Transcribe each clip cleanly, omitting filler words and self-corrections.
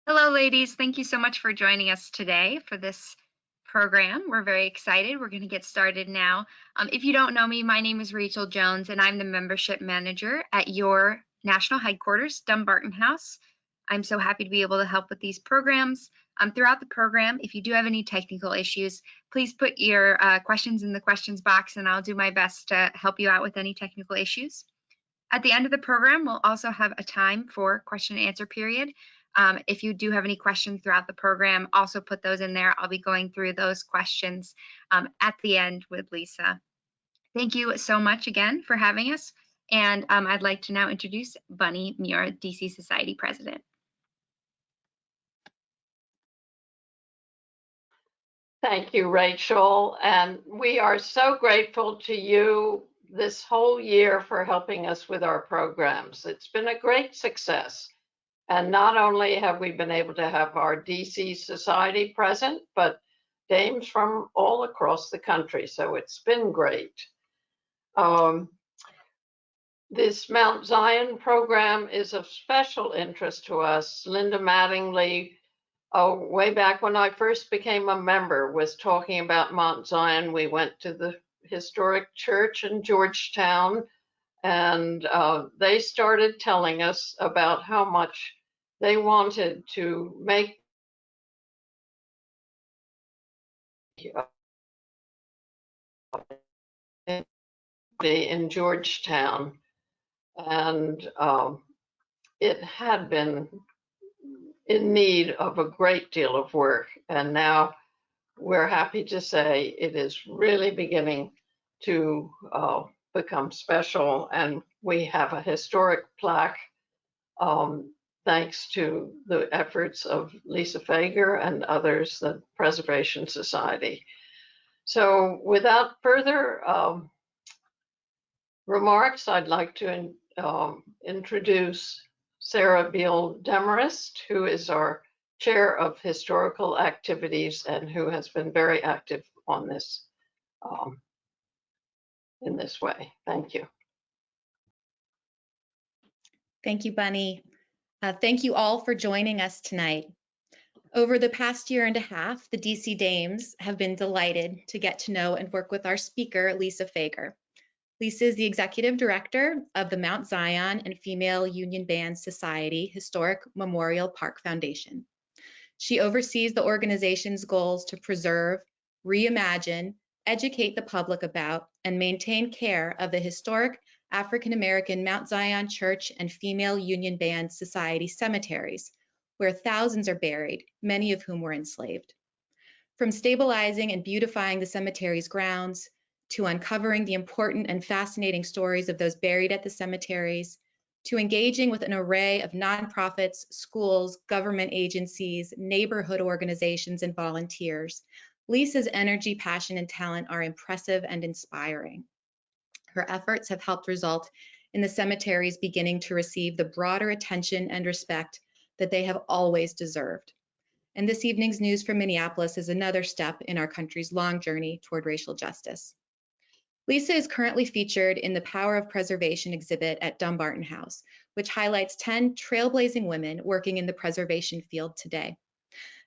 Hello, ladies. Thank you so much for joining us today for this program. We're very excited. We're going to get started now. If you don't know me, my name is Rachel Jones, and I'm the membership manager at your national headquarters, Dumbarton House. I'm so happy to be able to help with these programs. Throughout the program, if you do have any technical issues, please put your questions in the questions box, and I'll do my best to help you out with any technical issues. At the end of the program, we'll also have a time for question and answer period. If you do have any questions throughout the program, also put those in there. I'll be going through those questions at the end with Lisa. Thank you so much again for having us. And I'd like to now introduce Bunny Muir, DC Society President. Thank you, Rachel. And we are so grateful to you this whole year for helping us with our programs. It's been a great success. And not only have we been able to have our DC Society present, but dames from all across the country. So it's been great. This Mount Zion program is of special interest to us. Linda Mattingly, way back when I first became a member, was talking about Mount Zion. We went to the historic church in Georgetown, and they started telling us about how much they wanted to make in Georgetown. And it had been in need of a great deal of work. And now we're happy to say it is really beginning to become special. And we have a historic plaque thanks to the efforts of Lisa Fager and others, the Preservation Society. So without further remarks, I'd like to introduce Sarah Beal Demarest, who is our Chair of Historical Activities and who has been very active on this in this way. Thank you. Thank you, Bunny. Thank you all for joining us tonight. Over the past year and a half, the DC Dames have been delighted to get to know and work with our speaker, Lisa Fager. Lisa is the Executive Director of the Mount Zion and Female Union Band Society Historic Memorial Park Foundation. She oversees the organization's goals to preserve, reimagine, educate the public about, and maintain care of the historic African-American Mount Zion Church and Female Union Band Society cemeteries, where thousands are buried, many of whom were enslaved. From stabilizing and beautifying the cemetery's grounds, to uncovering the important and fascinating stories of those buried at the cemeteries, to engaging with an array of nonprofits, schools, government agencies, neighborhood organizations, and volunteers, Lisa's energy, passion, and talent are impressive and inspiring. Her efforts have helped result in the cemeteries beginning to receive the broader attention and respect that they have always deserved. And this evening's news from Minneapolis is another step in our country's long journey toward racial justice. Lisa is currently featured in the Power of Preservation exhibit at Dumbarton House, which highlights 10 trailblazing women working in the preservation field today.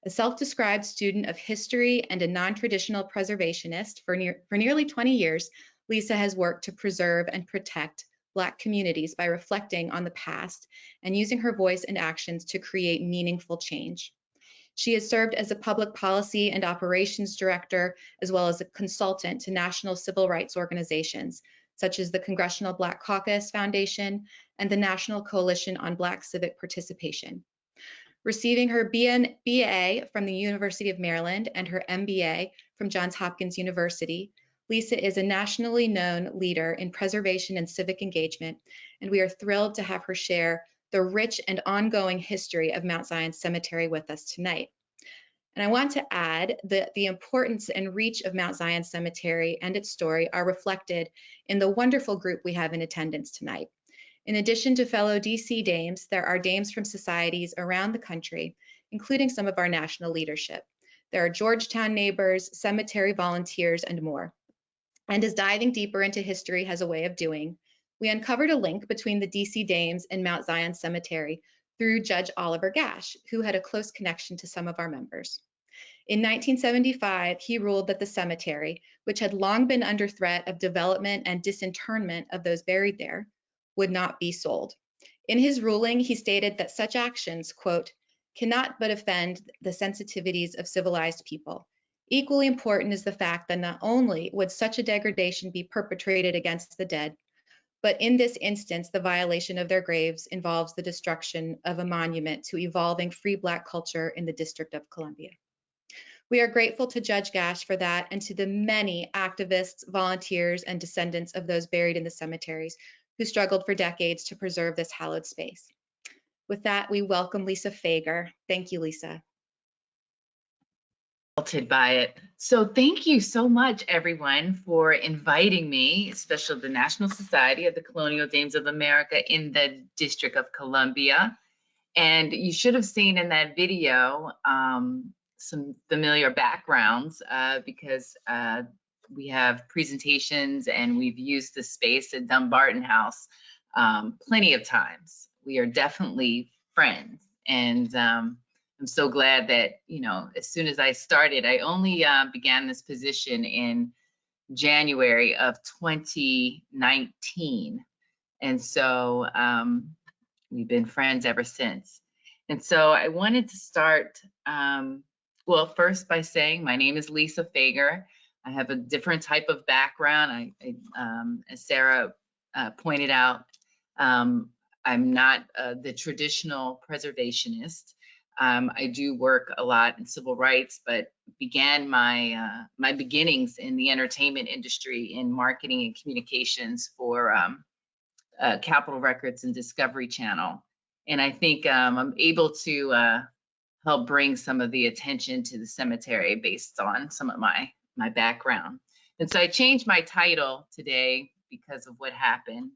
A self-described student of history and a non-traditional preservationist for nearly 20 years, Lisa has worked to preserve and protect Black communities by reflecting on the past and using her voice and actions to create meaningful change. She has served as a public policy and operations director, as well as a consultant to national civil rights organizations, such as the Congressional Black Caucus Foundation and the National Coalition on Black Civic Participation. Receiving her BA from the University of Maryland and her MBA from Johns Hopkins University, Lisa is a nationally known leader in preservation and civic engagement, and we are thrilled to have her share the rich and ongoing history of Mount Zion Cemetery with us tonight. And I want to add that the importance and reach of Mount Zion Cemetery and its story are reflected in the wonderful group we have in attendance tonight. In addition to fellow DC Dames, there are Dames from societies around the country, including some of our national leadership. There are Georgetown neighbors, cemetery volunteers, and more. And as diving deeper into history has a way of doing, we uncovered a link between the DC Dames and Mount Zion Cemetery through Judge Oliver Gash, who had a close connection to some of our members. In 1975, he ruled that the cemetery, which had long been under threat of development and disinterment of those buried there, would not be sold. In his ruling, he stated that such actions, quote, cannot but offend the sensitivities of civilized people. Equally important is the fact that not only would such a degradation be perpetrated against the dead, but in this instance, the violation of their graves involves the destruction of a monument to evolving free Black culture in the District of Columbia. We are grateful to Judge Gash for that and to the many activists, volunteers, and descendants of those buried in the cemeteries who struggled for decades to preserve this hallowed space. With that, we welcome Lisa Fager. Thank you, Lisa. By it. So thank you so much, everyone, for inviting me, especially the National Society of the Colonial Dames of America in the District of Columbia. And you should have seen in that video some familiar backgrounds because we have presentations and we've used the space at Dumbarton House plenty of times. We are definitely friends. And I'm so glad that, you know, as soon as I started, I only began this position in January of 2019. And so we've been friends ever since. And so I wanted to start, well, first by saying my name is Lisa Fager. I have a different type of background. As Sarah pointed out, I'm not the traditional preservationist. I do work a lot in civil rights, but began my my beginnings in the entertainment industry in marketing and communications for Capitol Records and Discovery Channel. And I think I'm able to help bring some of the attention to the cemetery based on some of my background. And so I changed my title today because of what happened.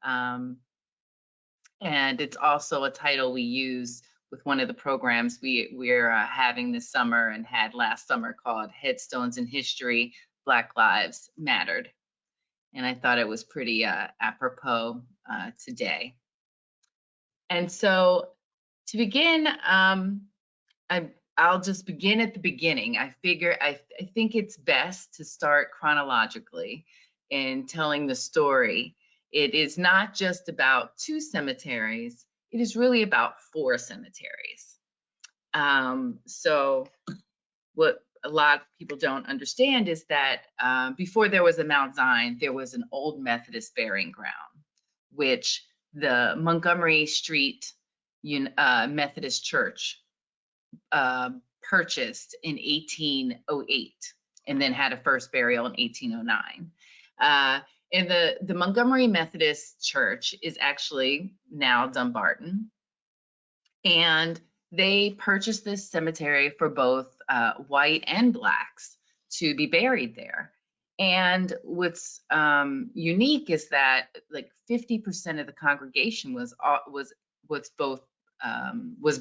And it's also a title we use with one of the programs we're having this summer and had last summer called Headstones in History, Black Lives Mattered. And I thought it was pretty apropos today. And so to begin, I'll just begin at the beginning. I think it's best to start chronologically in telling the story. It is not just about 2 cemeteries. It is really about 4 cemeteries. So what a lot of people don't understand is that before there was a Mount Zion, there was an old Methodist burying ground, which the Montgomery Street Methodist Church purchased in 1808 and then had a first burial in 1809. And the Montgomery Methodist Church is actually now Dumbarton. And they purchased this cemetery for both white and Blacks to be buried there. And what's unique is that like 50% of the congregation was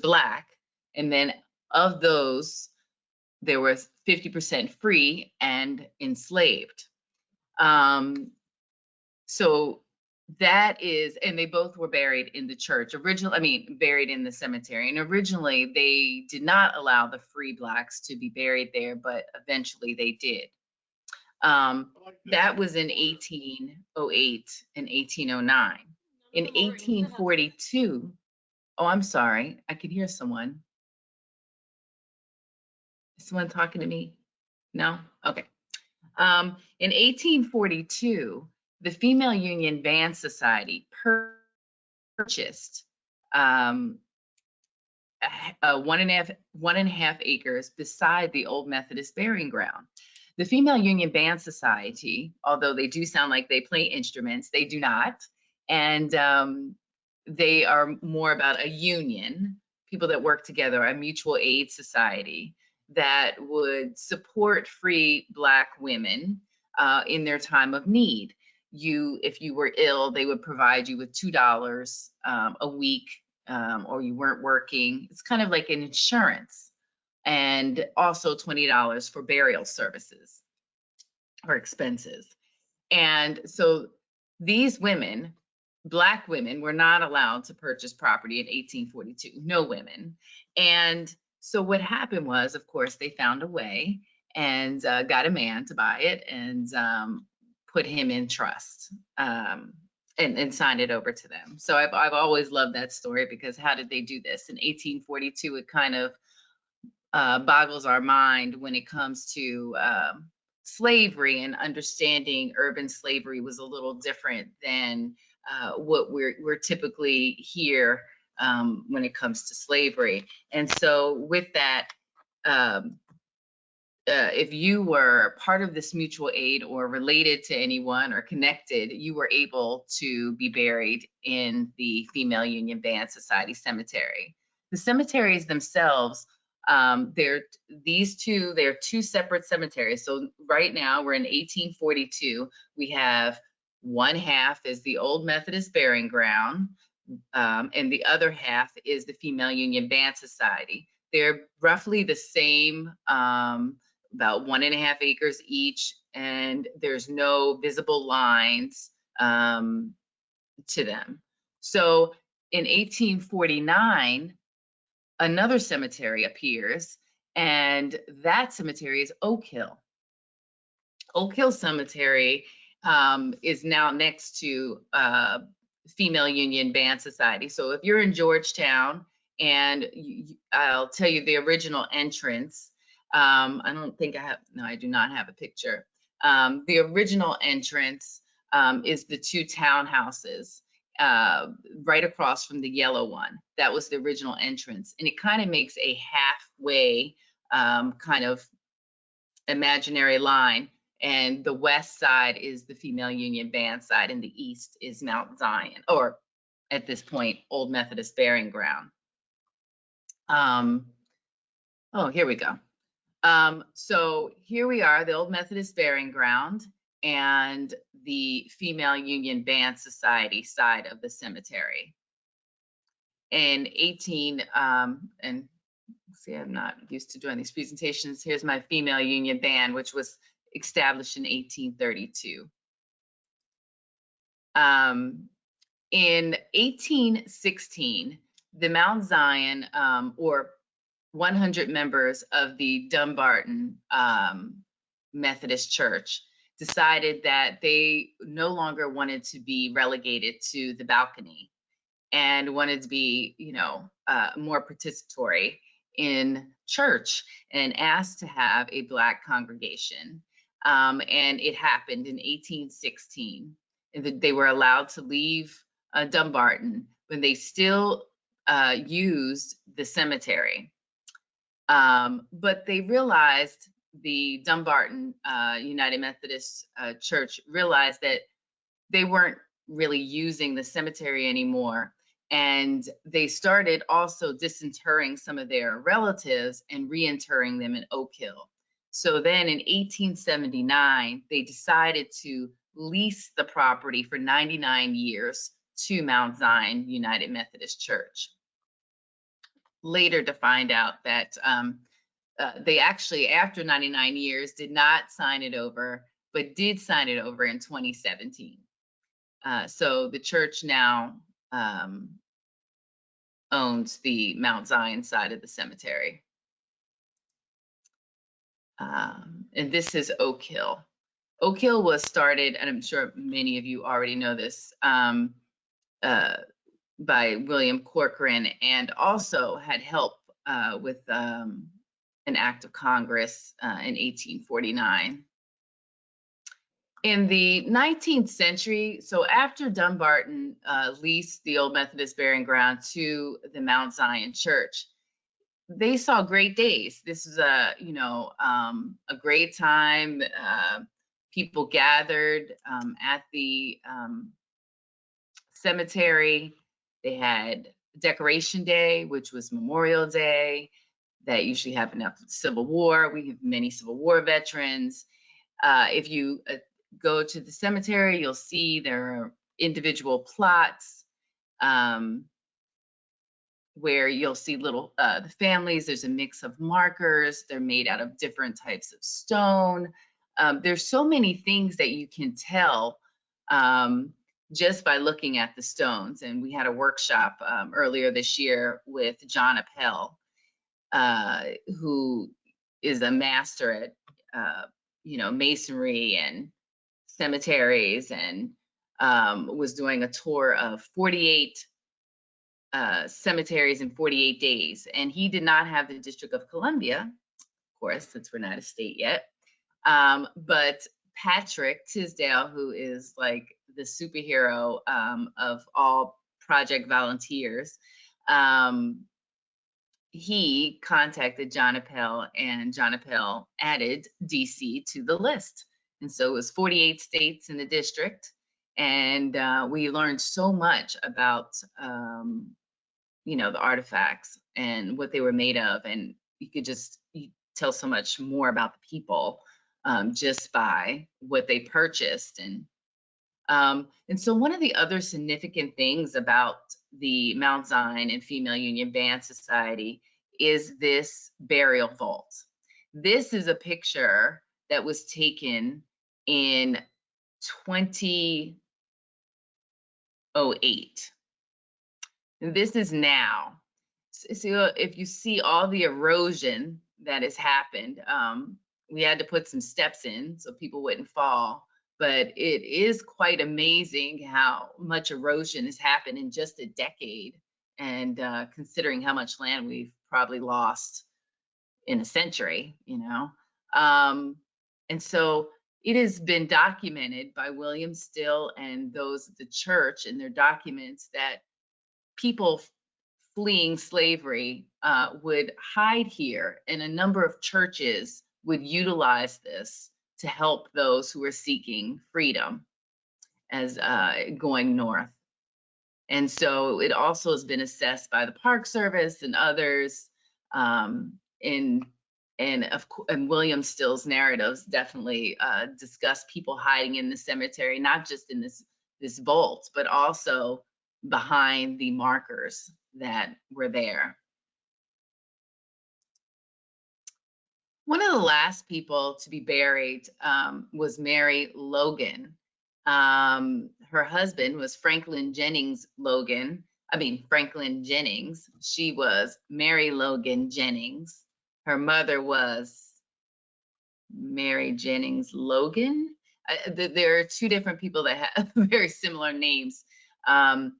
Black, and then of those, there was 50% free and enslaved. So that is, and they both were buried in the church. Buried in the cemetery. And originally they did not allow the free Blacks to be buried there, but eventually they did. That was in 1808 and 1809. In 1842, oh, I'm sorry, I could hear someone. Is someone talking to me? No? Okay. In 1842, the Female Union Band Society purchased 1.5 acres beside the old Methodist burying ground. The Female Union Band Society, although they do sound like they play instruments, they do not. And they are more about a union, people that work together, a mutual aid society that would support free Black women in their time of need. If you were ill, they would provide you with $2 a week, or you weren't working. It's kind of like an insurance, and also $20 for burial services or expenses. And so these women Black women were not allowed to purchase property in 1842, no women. And so what happened was, of course, they found a way and got a man to buy it and put him in trust and signed it over to them. So I've always loved that story, because how did they do this? In 1842, it kind of boggles our mind when it comes to slavery, and understanding urban slavery was a little different than what we're typically here when it comes to slavery. And so with that, um, if you were part of this mutual aid or related to anyone or connected, you were able to be buried in the Female Union Band Society Cemetery. The cemeteries themselves, they're two separate cemeteries. So right now we're in 1842. We have one half is the Old Methodist Burying Ground, and the other half is the Female Union Band Society. They're roughly the same, about 1.5 acres each, and there's no visible lines to them. So in 1849, another cemetery appears, and that cemetery is Oak Hill. Oak Hill Cemetery is now next to Female Union Band Society. So if you're in Georgetown, and I'll tell you the original entrance. I don't think I have, no, I do not have a picture. The original entrance is the two townhouses right across from the yellow one. That was the original entrance. And it kind of makes a halfway kind of imaginary line. And the west side is the Female Union Band side, and the east is Mount Zion, or at this point, Old Methodist Burying Ground. Oh, here we go. So here we are, the Old Methodist Burying Ground and the Female Union Band Society side of the cemetery. In and see, I'm not used to doing these presentations. Here's my Female Union Band, which was established in 1832. In 1816, the Mount Zion, or 100 members of the Dumbarton Methodist Church, decided that they no longer wanted to be relegated to the balcony and wanted to be, more participatory in church, and asked to have a Black congregation. And it happened in 1816. And they were allowed to leave Dumbarton, when they still used the cemetery. But they realized, the Dumbarton United Methodist Church realized that they weren't really using the cemetery anymore. And they started also disinterring some of their relatives and reinterring them in Oak Hill. So then in 1879, they decided to lease the property for 99 years to Mount Zion United Methodist Church. Later to find out that they actually, after 99 years, did not sign it over, but did sign it over in 2017. So the church now owns the Mount Zion side of the cemetery. And this is Oak Hill. Oak Hill was started, and I'm sure many of you already know this, by William Corcoran, and also had help with an act of Congress in 1849. In the 19th century, so after Dumbarton leased the Old Methodist Burying Ground to the Mount Zion Church, they saw great days. This is a great time. People gathered at the cemetery. They had Decoration Day, which was Memorial Day. That usually happened after the Civil War. We have many Civil War veterans. If you go to the cemetery, you'll see there are individual plots where you'll see little the families. There's a mix of markers. They're made out of different types of stone. There's so many things that you can tell just by looking at the stones. And we had a workshop earlier this year with John Appel, who is a master at masonry and cemeteries, and was doing a tour of 48 cemeteries in 48 days. And he did not have the District of Columbia, of course, since we're not a state yet. But Patrick Tisdale, who is like the superhero of all project volunteers, he contacted John Appel, and John Appel added DC to the list. And so it was 48 states in the district. And we learned so much about, the artifacts and what they were made of. And you tell so much more about the people just by what they purchased. And so one of the other significant things about the Mount Zion and Female Union Band Society is this burial vault. This is a picture that was taken in 2008. And this is now. So if you see all the erosion that has happened, we had to put some steps in so people wouldn't fall. But it is quite amazing how much erosion has happened in just a decade, and considering how much land we've probably lost in a century, And so it has been documented by William Still and those at the church in their documents that people fleeing slavery would hide here, and a number of churches would utilize this to help those who were seeking freedom as going north. And so it also has been assessed by the Park Service and others. And William Still's narratives definitely discuss people hiding in the cemetery, not just in this vault, but also behind the markers that were there. One of the last people to be buried was Mary Logan. Her husband was Franklin Jennings. She was Mary Logan Jennings. Her mother was Mary Jennings Logan. There are two different people that have very similar names. And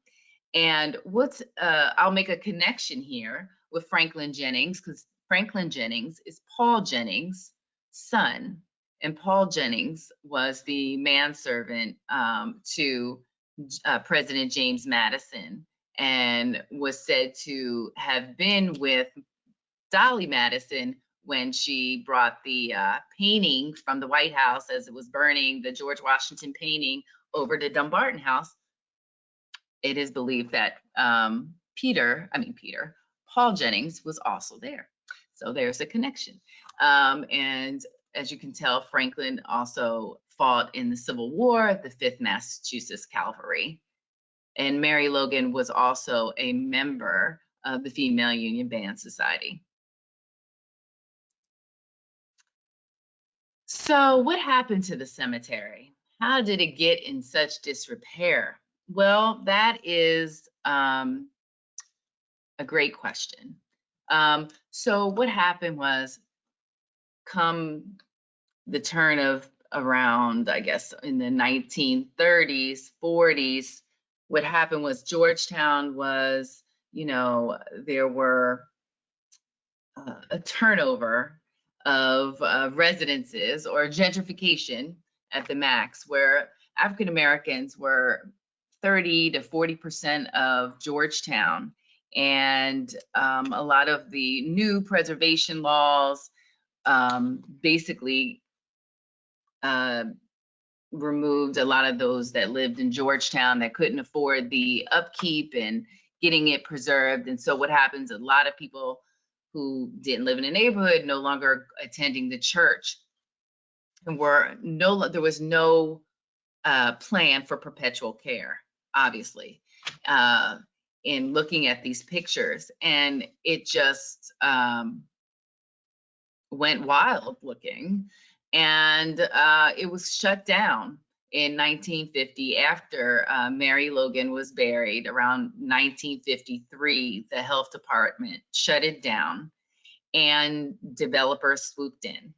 I'll make a connection here with Franklin Jennings, because Franklin Jennings is Paul Jennings' son. And Paul Jennings was the manservant to President James Madison, and was said to have been with Dolly Madison when she brought the painting from the White House as it was burning, the George Washington painting, over to Dumbarton House. It is believed that Paul Jennings was also there. So there's a connection. And as you can tell, Franklin also fought in the Civil War, the 5th Massachusetts Cavalry. And Mary Logan was also a member of the Female Union Band Society. So what happened to the cemetery? How did it get in such disrepair? Well, that is a great question. So what happened was, come the turn of around, I guess, in the 1930s, 40s, what happened was Georgetown was, there were a turnover of residences, or gentrification at the max, where African Americans were 30 to 40% of Georgetown. And a lot of the new preservation laws basically removed a lot of those that lived in Georgetown that couldn't afford the upkeep and getting it preserved. And so what happens, a lot of people who didn't live in a neighborhood no longer attending the church, and there was no plan for perpetual care, obviously, in looking at these pictures. And it just went wild looking, and it was shut down. in 1950, after Mary Logan was buried around 1953, the health department shut it down and developers swooped in.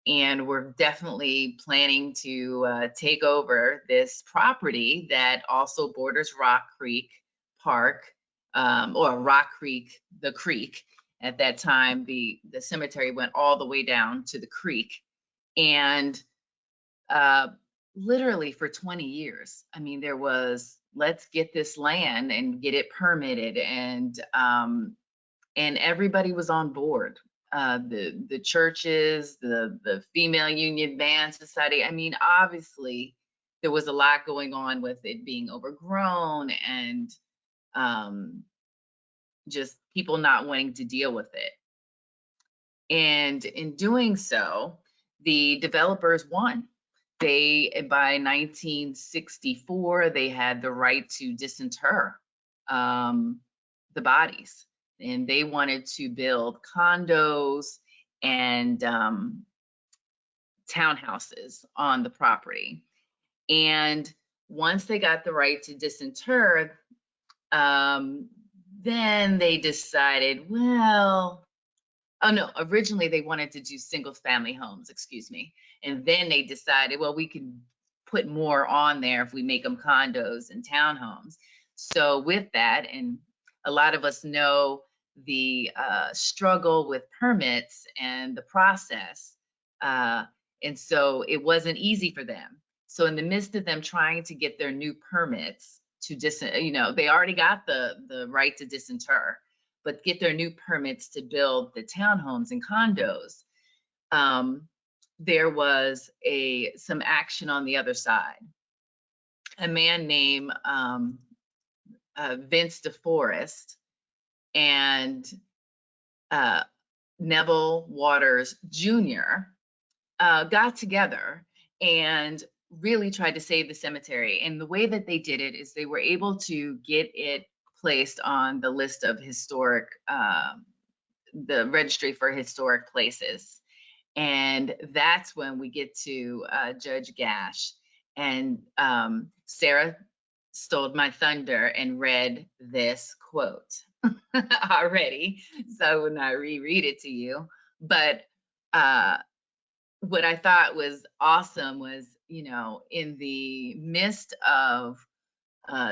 And we're definitely planning to take over this property that also borders Rock Creek Park, or Rock Creek, the creek. At that time, the cemetery went all the way down to the creek. And literally for 20 years, I mean, there was, let's get this land and get it permitted, and everybody was on board. The churches, the Female Union Band Society. I mean, obviously, there was a lot going on with it being overgrown and just people not wanting to deal with it. And in doing so, the developers won. By 1964, they had the right to disinter the bodies, and they wanted to build condos and townhouses on the property. And once they got the right to disinter, then they decided, well, oh no, originally they wanted to do single family homes, excuse me. And then they decided, well, we could put more on there if we make them condos and townhomes. So with that, and a lot of us know the struggle with permits and the process. And so it wasn't easy for them. So in the midst of them trying to get their new permits to they already got the right to disinter, but get their new permits to build the townhomes and condos, there was some action on the other side. A man named Vince DeForest and Neville Waters Jr. Got together and really tried to save the cemetery. And the way that they did it is they were able to get it placed on the list of historic, the registry for historic places. And that's when we get to Judge Gash. And Sarah stole my thunder and read this quote already, so I will not reread it to you. But what I thought was awesome was, in the midst of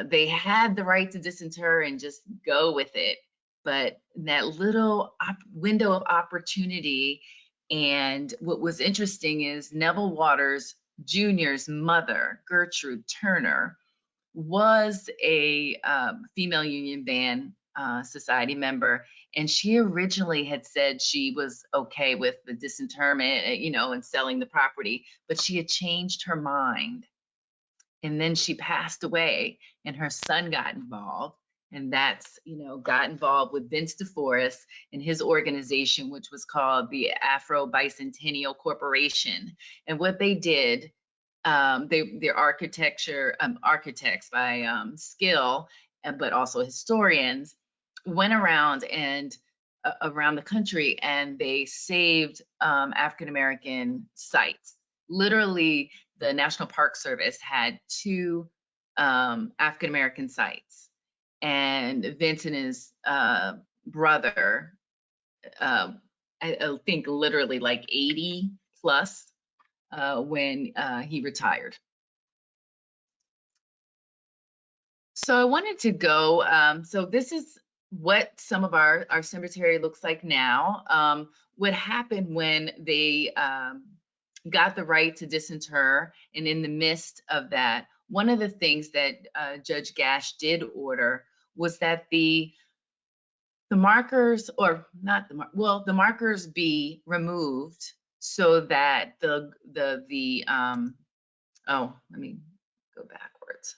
they had the right to disinter and just go with it, but that little window of opportunity. And what was interesting is Neville Waters Jr.'s mother, Gertrude Turner, was a Female Union Band Society member, and she originally had said she was okay with the disinterment, and selling the property, but she had changed her mind. And then she passed away, and her son got involved, and that's, got involved with Vince DeForest and his organization, which was called the Afro Bicentennial Corporation. And what they did, they're architects by skill, but also historians, went around the country, and they saved African American sites. Literally, the National Park Service had 2 African American sites, and Vince and his brother, I think literally like 80 plus, when he retired. So I wanted to go, so this is what some of our cemetery looks like now. What happened when they got the right to disinter, and in the midst of that, one of the things that Judge Gash did order was that the markers, or not the markers be removed, so that oh, let me go backwards.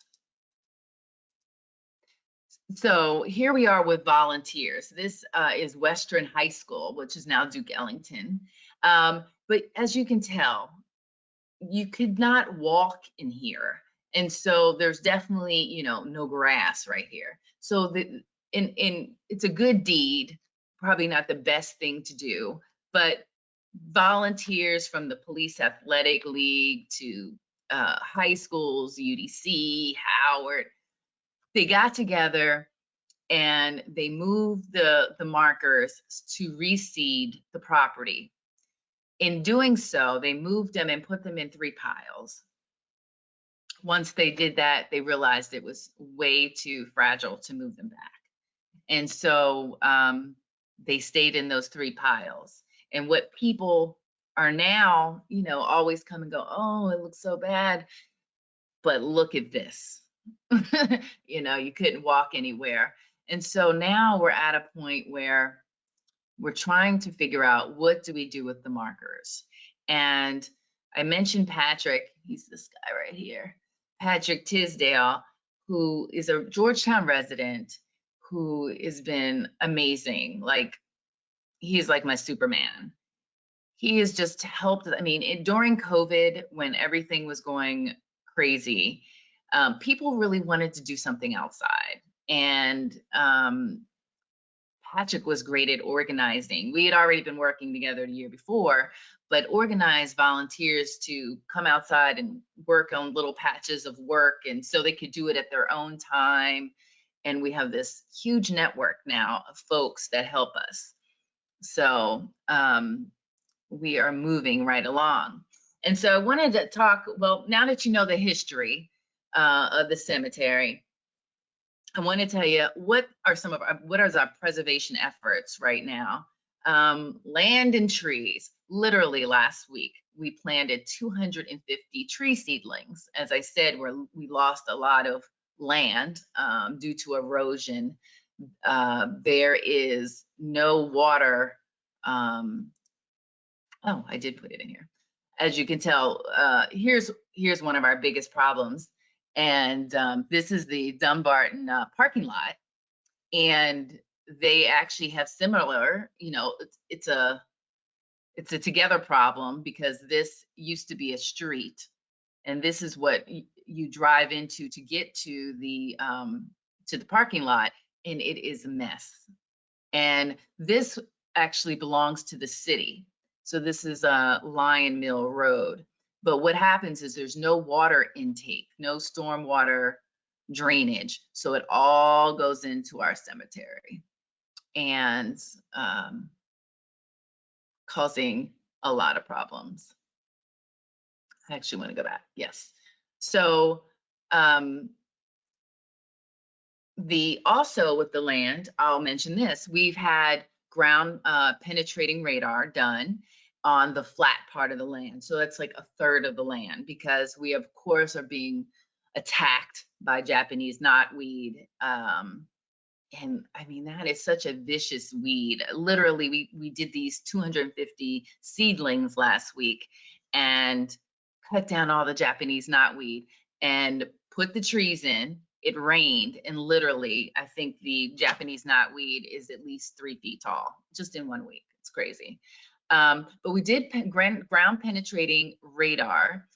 So here we are with volunteers. This is Western High School, which is now Duke Ellington. But as you can tell, you could not walk in here. And so there's definitely, no grass right here. So it's a good deed, probably not the best thing to do, but volunteers from the Police Athletic League to high schools, UDC, Howard. They got together and they moved the markers to reseed the property. In doing so, they moved them and put them in 3 piles. Once they did that, they realized it was way too fragile to move them back. And so they stayed in those 3 piles. And what people are now, always come and go, oh, it looks so bad, but look at this. You couldn't walk anywhere. And so now we're at a point where we're trying to figure out, what do we do with the markers? And I mentioned Patrick, he's this guy right here, Patrick Tisdale, who is a Georgetown resident, who has been amazing. Like, he's like my Superman. He has just helped. I mean, during COVID, when everything was going crazy, people really wanted to do something outside. And Patrick was great at organizing. We had already been working together the year before, but organized volunteers to come outside and work on little patches of work, and so they could do it at their own time. And we have this huge network now of folks that help us. So we are moving right along. And so I wanted to talk, well, now that you know the history of the cemetery, I want to tell you what are our preservation efforts right now. Land and trees. Literally last week, we planted 250 tree seedlings. As I said, we lost a lot of land due to erosion. There is no water. Oh, I did put it in here. As you can tell, here's one of our biggest problems. And this is the Dumbarton parking lot. And they actually have similar, it's a together problem, because this used to be a street. And this is what you drive into to get to the parking lot. And it is a mess. And this actually belongs to the city. So this is Lion Mill Road. But what happens is there's no water intake, no stormwater drainage. So it all goes into our cemetery and causing a lot of problems. I actually want to go back. Yes. So also with the land, I'll mention this. We've had ground penetrating radar done on the flat part of the land. So that's like a third of the land, because we of course are being attacked by Japanese knotweed. And I mean, that is such a vicious weed. Literally, we did these 250 seedlings last week and cut down all the Japanese knotweed and put the trees in. It rained, and literally, I think the Japanese knotweed is at least 3 feet tall, just in 1 week. It's crazy. But we did ground penetrating radar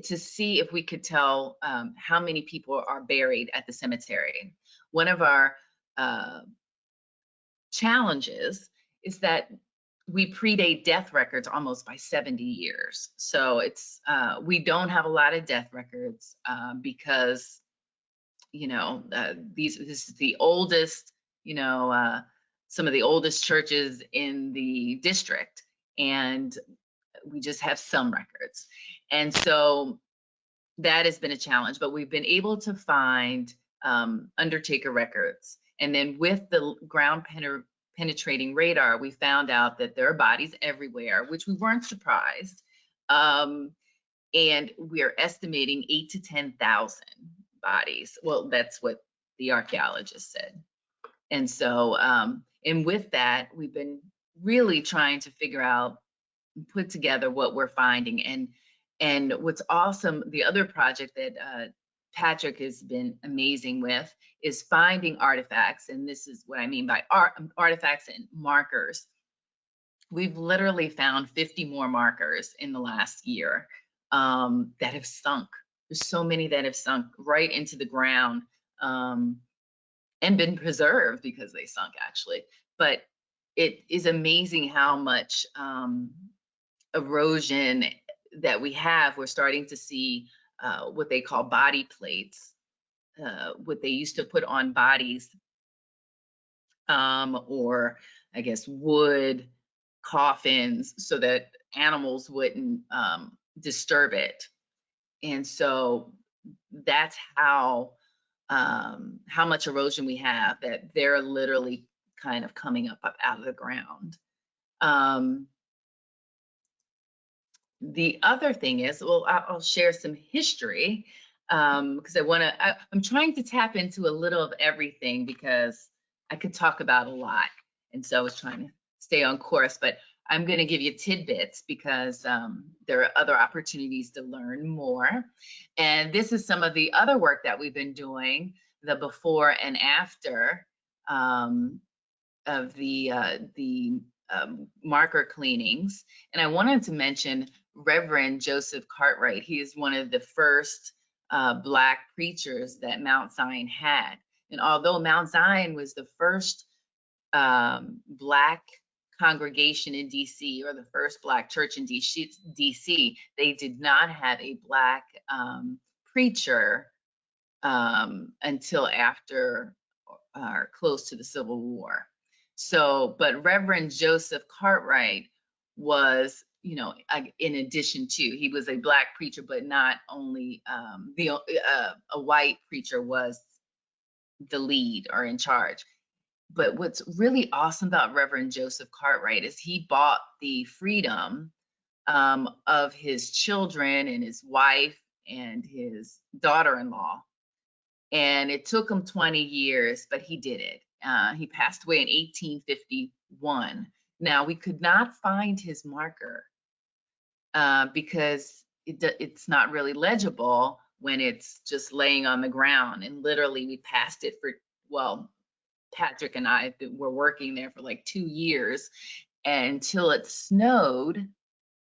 to see if we could tell how many people are buried at the cemetery. One of our challenges is that we predate death records almost by 70 years. So we don't have a lot of death records because this is the oldest, some of the oldest churches in the district, and we just have some records. And so that has been a challenge, but we've been able to find undertaker records. And then with the ground penetrating radar, we found out that there are bodies everywhere, which we weren't surprised. And we are estimating 8,000 to 10,000 bodies. Well, that's what the archaeologist said. And so, and with that, we've been really trying to figure out, put together what we're finding. And what's awesome, the other project that Patrick has been amazing with is finding artifacts. And this is what I mean by artifacts and markers. We've literally found 50 more markers in the last year that have sunk. There's so many that have sunk right into the ground and been preserved because they sunk, actually. But it is amazing how much erosion that we have. We're starting to see what they call body plates, what they used to put on bodies, or I guess wood coffins, so that animals wouldn't disturb it. And so that's how much erosion we have, that they're literally kind of coming up out of the ground. The other thing is, well, I'll share some history, because I'm trying to tap into a little of everything, because I could talk about a lot. And so I was trying to stay on course, but I'm going to give you tidbits, because there are other opportunities to learn more. And this is some of the other work that we've been doing, the before and after of the marker cleanings. And I wanted to mention Reverend Joseph Cartwright. He is one of the first Black preachers that Mount Zion had. And although Mount Zion was the first Black congregation in DC, or the first Black church in DC, they did not have a Black preacher until after or close to the Civil War. So, but Reverend Joseph Cartwright was, in addition to, he was a Black preacher, but not only a white preacher was the lead or in charge. But what's really awesome about Reverend Joseph Cartwright is he bought the freedom of his children and his wife and his daughter-in-law. And it took him 20 years, but he did it. He passed away in 1851. Now, we could not find his marker because it's not really legible when it's just laying on the ground. And literally, we passed it for, well, Patrick and I were working there for like 2 years until it snowed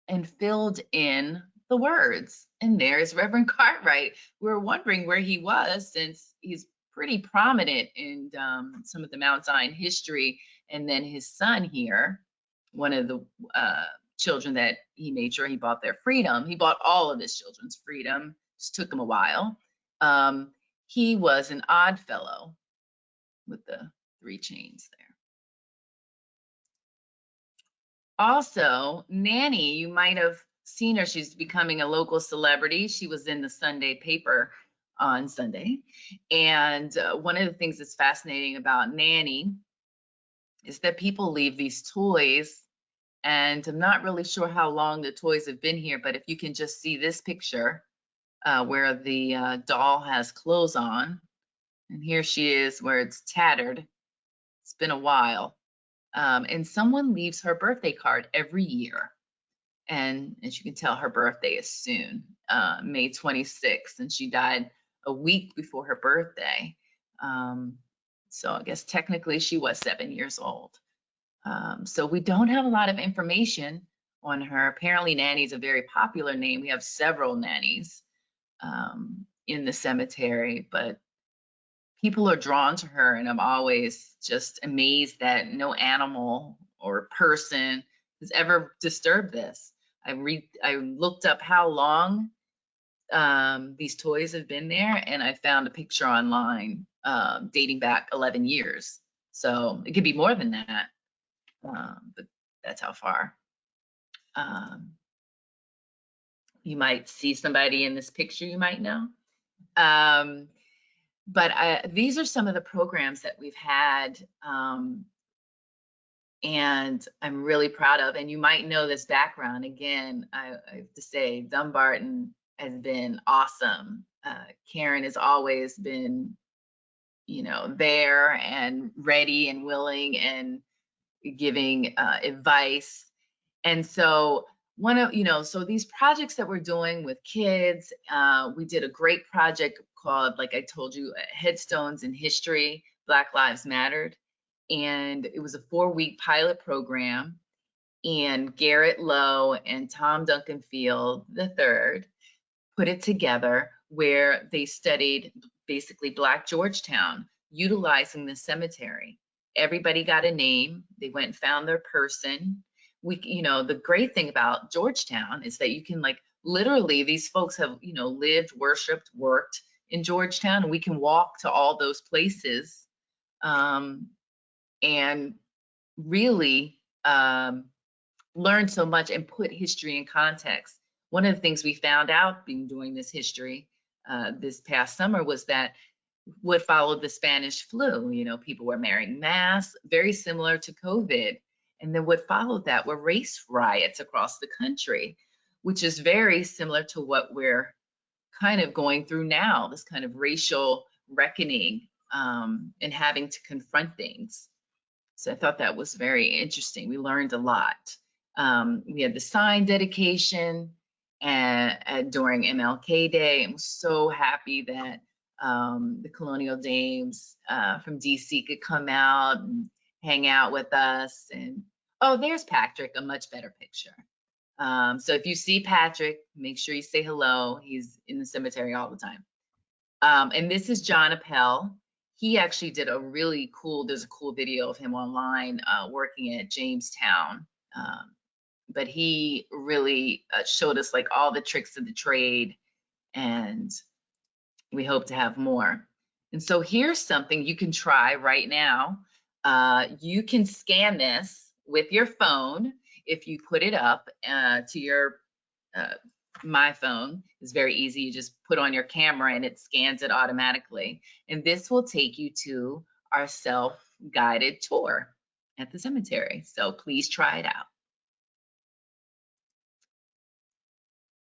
and filled in the words. And there's Reverend Cartwright. We were wondering where he was, since he's pretty prominent in some of the Mount Zion history. And then his son here, one of the children that he made sure he bought their freedom. He bought all of his children's freedom. Just took him a while. He was an odd fellow with the 3 chains there. Also, Nanny, you might have seen her. She's becoming a local celebrity. She was in the Sunday paper on Sunday. And one of the things that's fascinating about Nanny is that people leave these toys, and I'm not really sure how long the toys have been here, but if you can just see this picture where the doll has clothes on, and here she is where it's tattered. It's been a while. And someone leaves her birthday card every year. And as you can tell, her birthday is soon, May 26th, and she died a week before her birthday. So I guess technically she was 7 years old. So we don't have a lot of information on her. Apparently Nanny's a very popular name. We have several Nannies in the cemetery, but people are drawn to her, and I'm always just amazed that no animal or person has ever disturbed this. I looked up how long these toys have been there, and I found a picture online dating back 11 years. So it could be more than that, but that's how far. You might see somebody in this picture you might know. But these are some of the programs that we've had, and I'm really proud of. And you might know this background. Again, I have to say, Dumbarton has been awesome. Karen has always been, there and ready and willing and giving advice. And so so these projects that we're doing with kids, we did a great project called, like I told you, Headstones in History, Black Lives Mattered. And it was a 4-week pilot program. And Garrett Lowe and Tom Duncanfield III put it together, where they studied basically Black Georgetown, utilizing the cemetery. Everybody got a name. They went and found their person. The great thing about Georgetown is that you can literally these folks have, you know, lived, worshiped, worked in Georgetown, and we can walk to all those places and really learn so much and put history in context. One of the things we found out being doing this history this past summer was that what followed the Spanish flu, you know, people were wearing masks, very similar to COVID. And then what followed that were race riots across the country, which is very similar to what we're kind of going through now, this kind of racial reckoning and having to confront things. So I thought that was very interesting. We learned a lot. We had the sign dedication during MLK Day. I'm so happy that the Colonial Dames from DC could come out and hang out with us. And oh, there's Patrick, a much better picture. So if you see Patrick, make sure you say hello. He's in the cemetery all the time. And this is John Appel. He actually did a really cool, there's a cool video of him online working at Jamestown. But he really showed us like all the tricks of the trade, and we hope to have more. And so here's something you can try right now. You can scan this with your phone. If you put it up to your my phone, is very easy. You just put on your camera and it scans it automatically. And this will take you to our self-guided tour at the cemetery. So please try it out.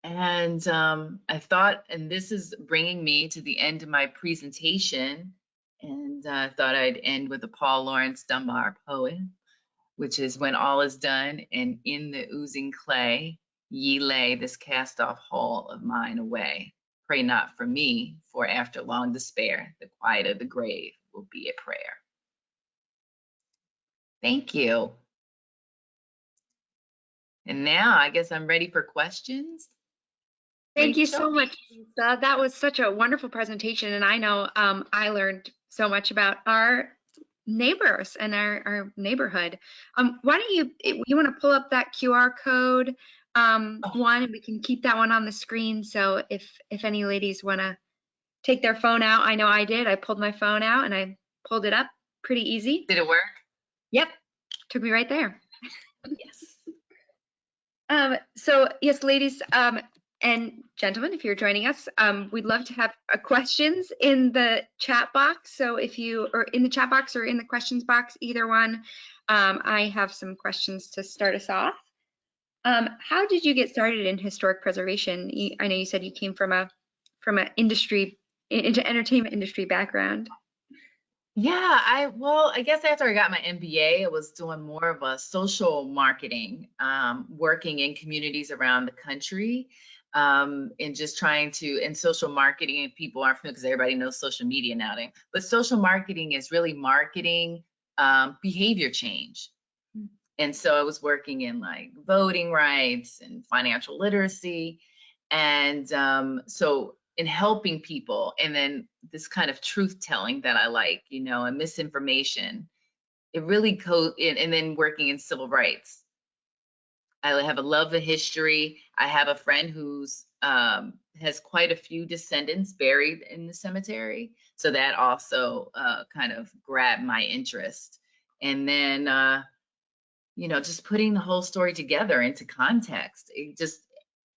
And I thought, and this is bringing me to the end of my presentation, and I thought I'd end with a Paul Laurence Dunbar poem, which is when all is done and in the oozing clay, ye lay this cast off hull of mine away. Pray not for me, for after long despair, the quiet of the grave will be a prayer. Thank you. And now I guess I'm ready for questions. Thank you Rachel? so much, Lisa. That was such a wonderful presentation, and I know I learned so much about our neighbors and our neighborhood. Why don't you want to pull up that QR code one, and we can keep that one on the screen. So if any ladies want to take their phone out, I know I did. I pulled my phone out and I pulled it up pretty easy. Did it work? Yep, took me right there. Yes. So yes, ladies and gentlemen, if you're joining us, we'd love to have questions in the chat box. So if you are in the chat box or in the questions box, either one, I have some questions to start us off. How did you get started in historic preservation? I know you said you came from an entertainment industry background. Yeah, I guess after I got my MBA, I was doing more of a social marketing, working in communities around the country, and just trying to, and social marketing, and people aren't familiar because everybody knows social media nowadays, but social marketing is really marketing behavior change. And so I was working in like voting rights and financial literacy. And so in helping people, and then this kind of truth telling that I like, you know, and misinformation, it really and then working in civil rights. I have a love of history. I have a friend who's has quite a few descendants buried in the cemetery. So that also kind of grabbed my interest. And then, you know, just putting the whole story together into context, it just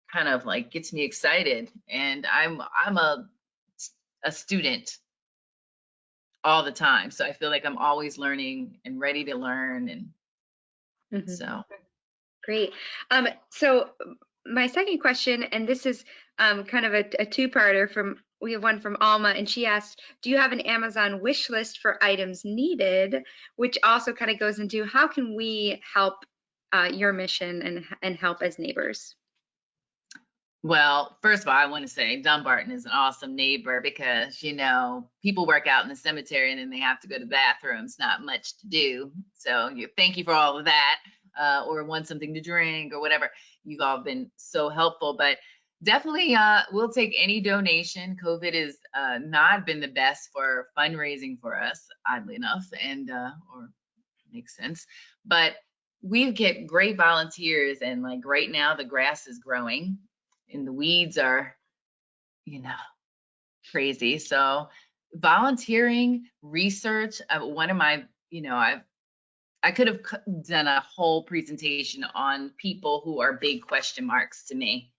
kind of like gets me excited. And I'm a student all the time, so I feel like I'm always learning and ready to learn. And so Great. So my second question, and this is kind of a two-parter. We have one from Alma, and she asked, do you have an Amazon wish list for items needed? Which also kind of goes into how can we help your mission and help as neighbors? well, first of all, I want to say Dumbarton is an awesome neighbor because, you know, people work out in the cemetery and then they have to go to the bathrooms, not much to do. So thank you for all of that, or want something to drink or whatever. You've all been so helpful, but definitely we'll take any donation. COVID has not been the best for fundraising for us, oddly enough, and or makes sense. But we get great volunteers, and like right now the grass is growing. and the weeds are, you know, crazy. So volunteering, research, one of my, I could have done a whole presentation on people who are big question marks to me.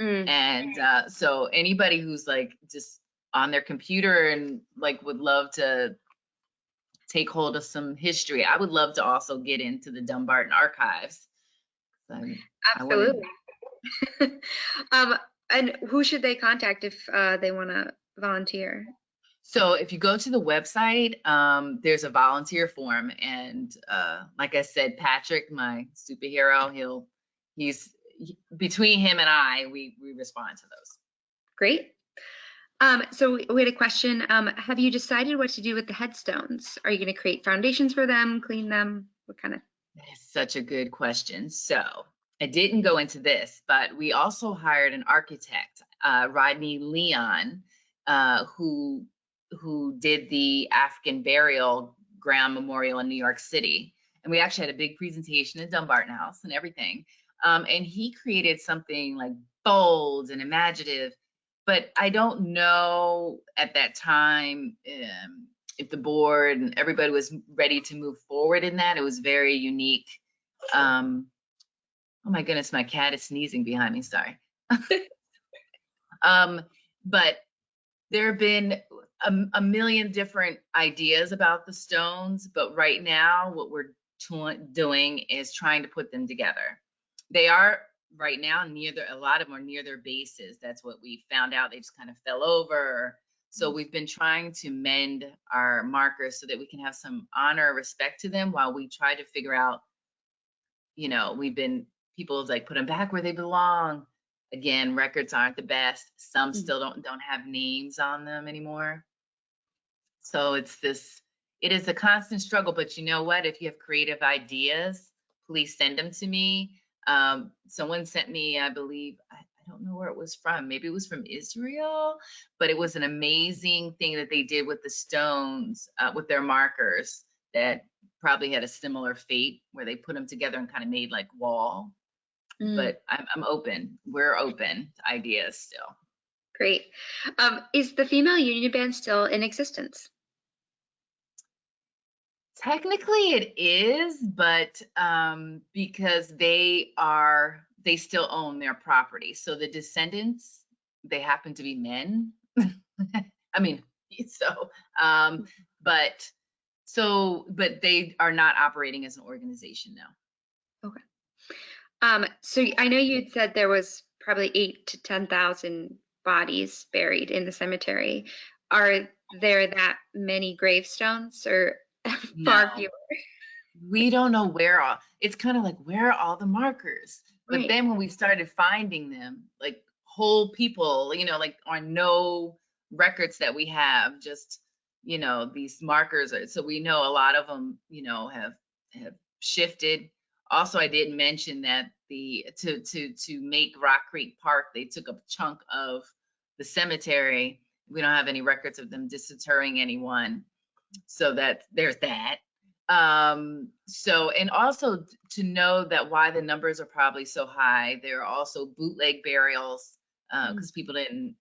Mm, And so anybody who's like just on their computer and like would love to take hold of some history, I would love to also get into the Dumbarton archives. I wanted, absolutely. Um, and who should they contact if they want to volunteer? so if you go to the website, there's a volunteer form, and like I said, Patrick, my superhero, between him and I, we respond to those. Great. So we had a question. Have you decided what to do with the headstones? Are you going to create foundations for them, clean them? What kind of? That's such a good question. So I didn't go into this, but we also hired an architect, Rodney Leon, who did the African burial ground memorial in New York City. And we actually had a big presentation at Dumbarton House and everything. And he created something like bold and imaginative, but I don't know at that time if the board and everybody was ready to move forward in that. It was very unique. Oh my goodness, my cat is sneezing behind me, sorry. But there have been a million different ideas about the stones, but right now what we're doing is trying to put them together. They are right now a lot of them are near their bases. That's what we found out. They just kind of fell over. So we've been trying to mend our markers so that we can have some honor, respect to them while we try to figure out, people like put them back where they belong. Again, records aren't the best. Some still don't have names on them anymore. So it is a constant struggle, but you know what? If you have creative ideas, please send them to me. Someone sent me, I believe, I don't know where it was from. Maybe it was from Israel, but it was an amazing thing that they did with the stones, with their markers that probably had a similar fate where they put them together and kind of made like wall. But I'm open. We're open to ideas still. Great. Is the female union band still in existence? Technically it is, but because they still own their property. So the descendants, they happen to be men. I mean, but they are not operating as an organization now. Okay. So I know you'd said there was probably 8,000 to 10,000 bodies buried in the cemetery. Are there that many gravestones or far No. fewer? We don't know it's kind of like, where are all the markers? But Right. then when we started finding them, like whole people, like on no records that we have, just, these markers so we know a lot of them, have shifted. Also, I did mention that to make Rock Creek Park, they took a chunk of the cemetery. We don't have any records of them disinterring anyone. So there's that. So, and also to know that why the numbers are probably so high, there are also bootleg burials, because people didn't,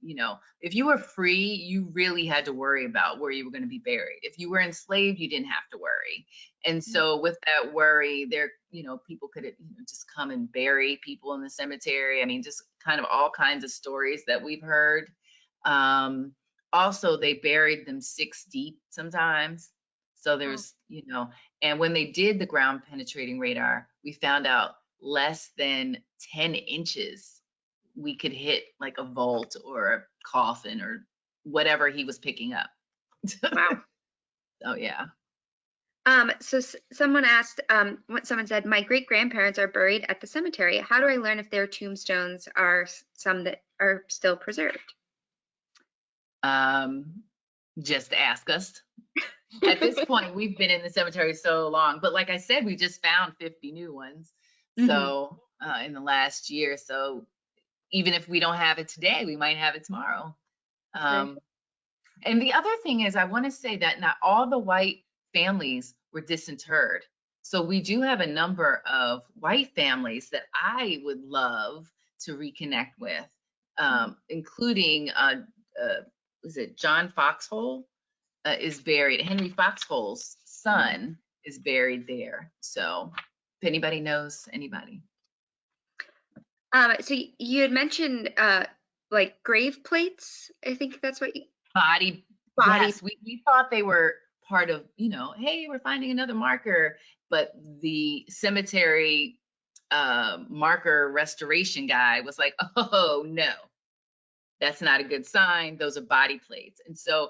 if you were free, you really had to worry about where you were going to be buried. If you were enslaved, you didn't have to worry. And so with that worry, people could just come and bury people in the cemetery. I mean, just kind of all kinds of stories that we've heard. Also, they buried them 6 deep sometimes. So there's, and when they did the ground penetrating radar, we found out less than 10 inches, we could hit like a vault or a coffin or whatever he was picking up. Wow. Oh, yeah. So someone asked, someone said, my great grandparents are buried at the cemetery. How do I learn if their tombstones are some that are still preserved? Just ask us. At this point, we've been in the cemetery so long, but like I said, we just found 50 new ones. So in the last year, so even if we don't have it today, we might have it tomorrow. And the other thing is, I want to say that not all the white families were disinterred. So we do have a number of white families that I would love to reconnect with. including, was it John Foxhole is buried. Henry Foxhole's son is buried there. So if anybody knows anybody. So you had mentioned like grave plates. I think that's what Body. body. Yes, we thought they were part of, hey, we're finding another marker, but the cemetery marker restoration guy was like, oh no, that's not a good sign. Those are body plates. And so,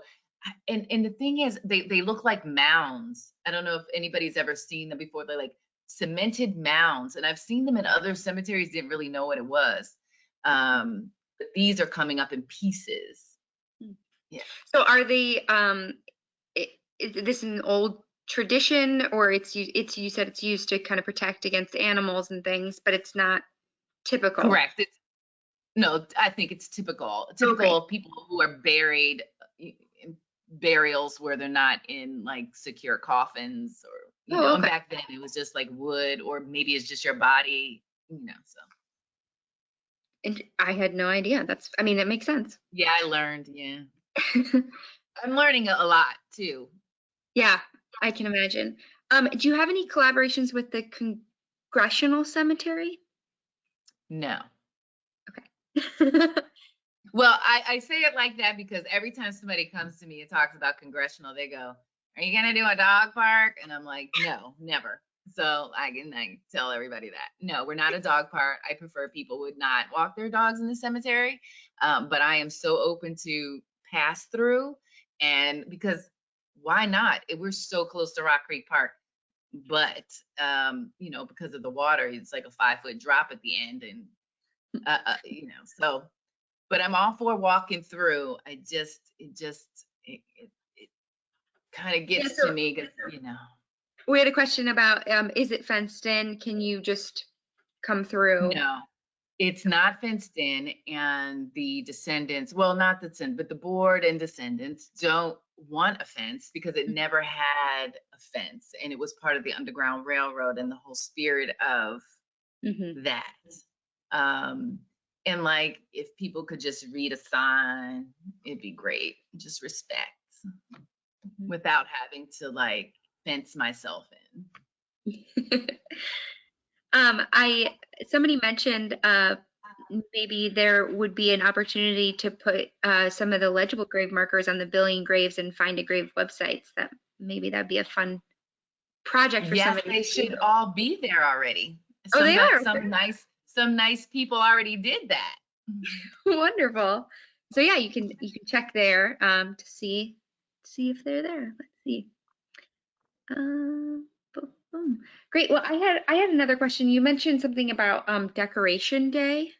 and the thing is, they look like mounds. I don't know if anybody's ever seen them before. They're like cemented mounds, and I've seen them in other cemeteries, didn't really know what it was. But these are coming up in pieces. Yeah. So are they is this an old tradition, or you said it's used to kind of protect against animals and things, but it's not typical? Correct. No, I think it's typical of people who are buried in burials where they're not in like secure coffins, or and back then it was just like wood, or maybe it's just your body, so. And I had no idea. I mean, that makes sense. Yeah, I learned. Yeah. I'm learning a lot too. Yeah, I can imagine. Do you have any collaborations with the Congressional Cemetery? No. Okay. Well, I say it like that because every time somebody comes to me and talks about Congressional, they go, "Are you gonna do a dog park?" And I'm like, "No, never." So I tell everybody that. No, we're not a dog park. I prefer people would not walk their dogs in the cemetery, but I am so open to pass through, and because why not? We're so close to Rock Creek Park, but because of the water, it's like a 5-foot drop at the end, and so. But I'm all for walking through. It kind of gets to me because, We had a question about, is it fenced in? Can you just come through? No, it's not fenced in, and the descendants, well, not the descendants, but the board and descendants don't want a fence because it never had a fence, and it was part of the Underground Railroad and the whole spirit of that. And like, if people could just read a sign, it'd be great. Just respect without having to like fence myself in. Somebody mentioned maybe there would be an opportunity to put some of the legible grave markers on the Billion Graves and Find a Grave websites. That'd be a fun project for somebody. Yes, they should all be there already. They are. Some nice people already did that. Wonderful. So yeah, you can check there to see if they're there. Let's see. Boom. Great. Well, I had another question. You mentioned something about Decoration Day.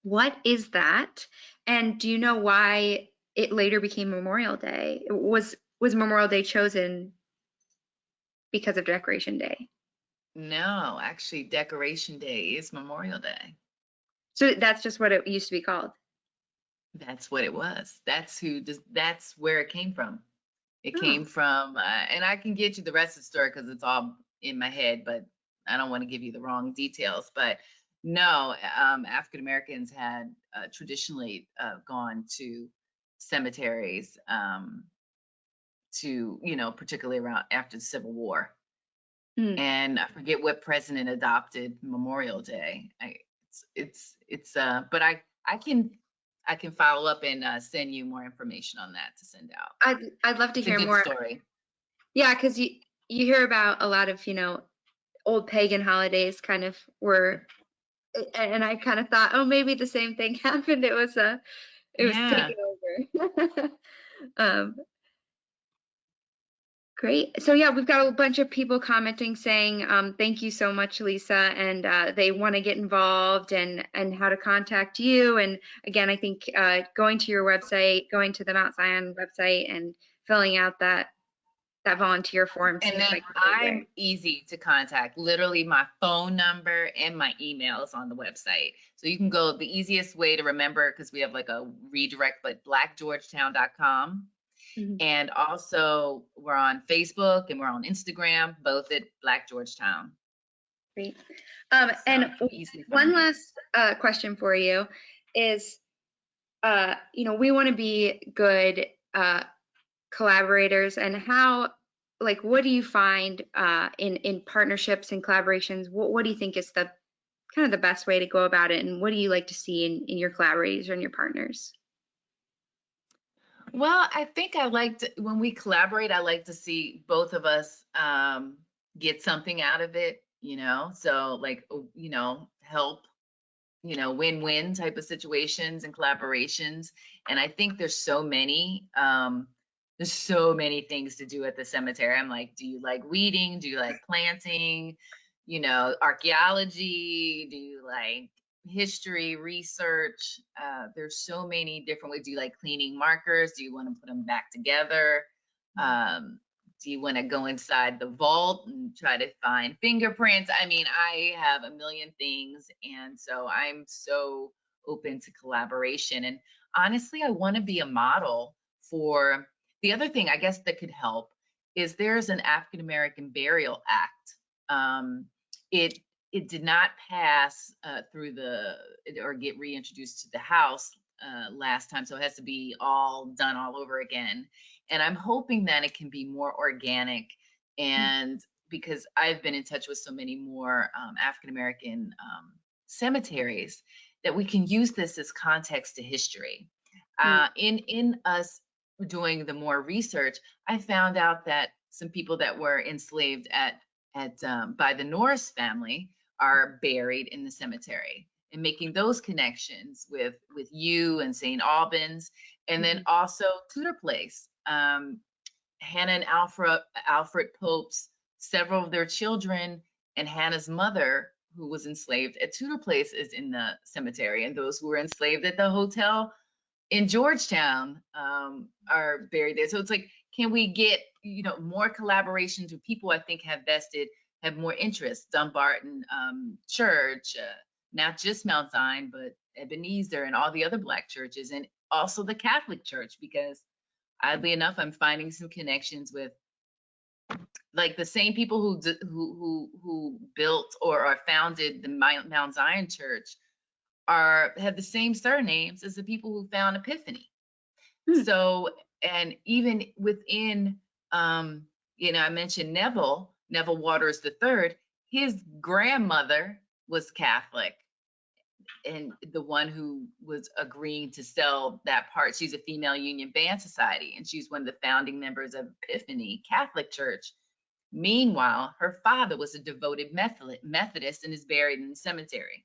What is that? And do you know why it later became Memorial Day? Was Memorial Day chosen because of Decoration Day? No, actually, Decoration Day is Memorial Day. So that's just what it used to be called. That's what it was. That's where it came from. It came from, and I can get you the rest of the story because it's all in my head, but I don't want to give you the wrong details. But no, African Americans had traditionally gone to cemeteries to, particularly around after the Civil War. And I forget what president adopted Memorial Day. But I can follow up and send you more information on that to send out. I'd love to hear more. Story. Yeah, because you hear about a lot of old pagan holidays kind of were, and I kind of thought, oh, maybe the same thing happened. It was taken over. Great. So yeah, we've got a bunch of people commenting saying thank you so much, Lisa, and they want to get involved and how to contact you. And again, I think going to your website, going to the Mount Zion website, and filling out that volunteer form. And then I'm easy to contact. Literally, my phone number and my email is on the website, so you can go. The easiest way to remember, because we have like a redirect, but blackgeorgetown.com. And also we're on Facebook and we're on Instagram, both at Black Georgetown. Great. And one last question for you is, we want to be good collaborators, and how, like, what do you find in partnerships and collaborations? What do you think is the kind of the best way to go about it, and what do you like to see in your collaborators and your partners? Well, I think when we collaborate, I like to see both of us get something out of it, so like, help, win-win type of situations and collaborations. And I think there's so many things to do at the cemetery. I'm like, do you like weeding? Do you like planting? Archaeology? Do you like history, research? There's so many different ways. Do you like cleaning markers? Do you want to put them back together? Do you want to go inside the vault and try to find fingerprints? I mean, I have a million things, and so I'm so open to collaboration. And honestly, I want to be a model for the other thing, I guess, that could help is there's an African American Burial Act. It did not pass or get reintroduced to the House last time, so it has to be all done all over again. And I'm hoping that it can be more organic, and because I've been in touch with so many more African American cemeteries, that we can use this as context to history. In us doing the more research, I found out that some people that were enslaved by the Norris family are buried in the cemetery, and making those connections with you and St. Albans, and then also Tudor Place. Hannah and Alfred Pope's, several of their children, and Hannah's mother, who was enslaved at Tudor Place, is in the cemetery, and those who were enslaved at the hotel in Georgetown are buried there. So it's like, can we get more collaborations with people I think have more interest? Dumbarton Church, not just Mount Zion, but Ebenezer and all the other Black churches, and also the Catholic Church, because oddly enough, I'm finding some connections with like the same people who built or founded the Mount Zion Church have the same surnames as the people who found Epiphany. So, and even within, I mentioned Neville Waters III, his grandmother was Catholic, and the one who was agreeing to sell that part. She's a female Union Band Society, and she's one of the founding members of Epiphany Catholic Church. Meanwhile, her father was a devoted Methodist and is buried in the cemetery.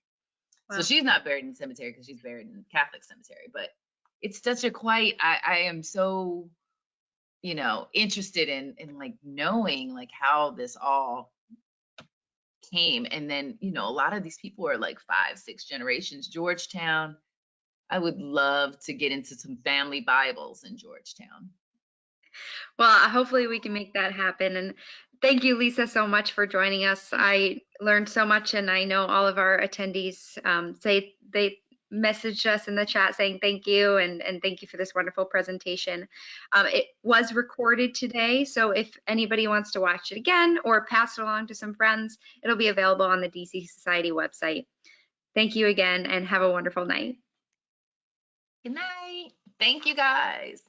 Wow. So she's not buried in the cemetery because she's buried in the Catholic cemetery. But it's such a I am so, interested in like knowing like how this all came. And then, a lot of these people are like 5, 6 generations. Georgetown, I would love to get into some family Bibles in Georgetown. Well, hopefully we can make that happen. And thank you, Lisa, so much for joining us. I learned so much, and I know all of our attendees say they messaged us in the chat saying thank you, and thank you for this wonderful presentation. It was recorded today, so if anybody wants to watch it again or pass it along to some friends, it'll be available on the DC Society website. Thank you again, and have a wonderful night. Good night. Thank you, guys.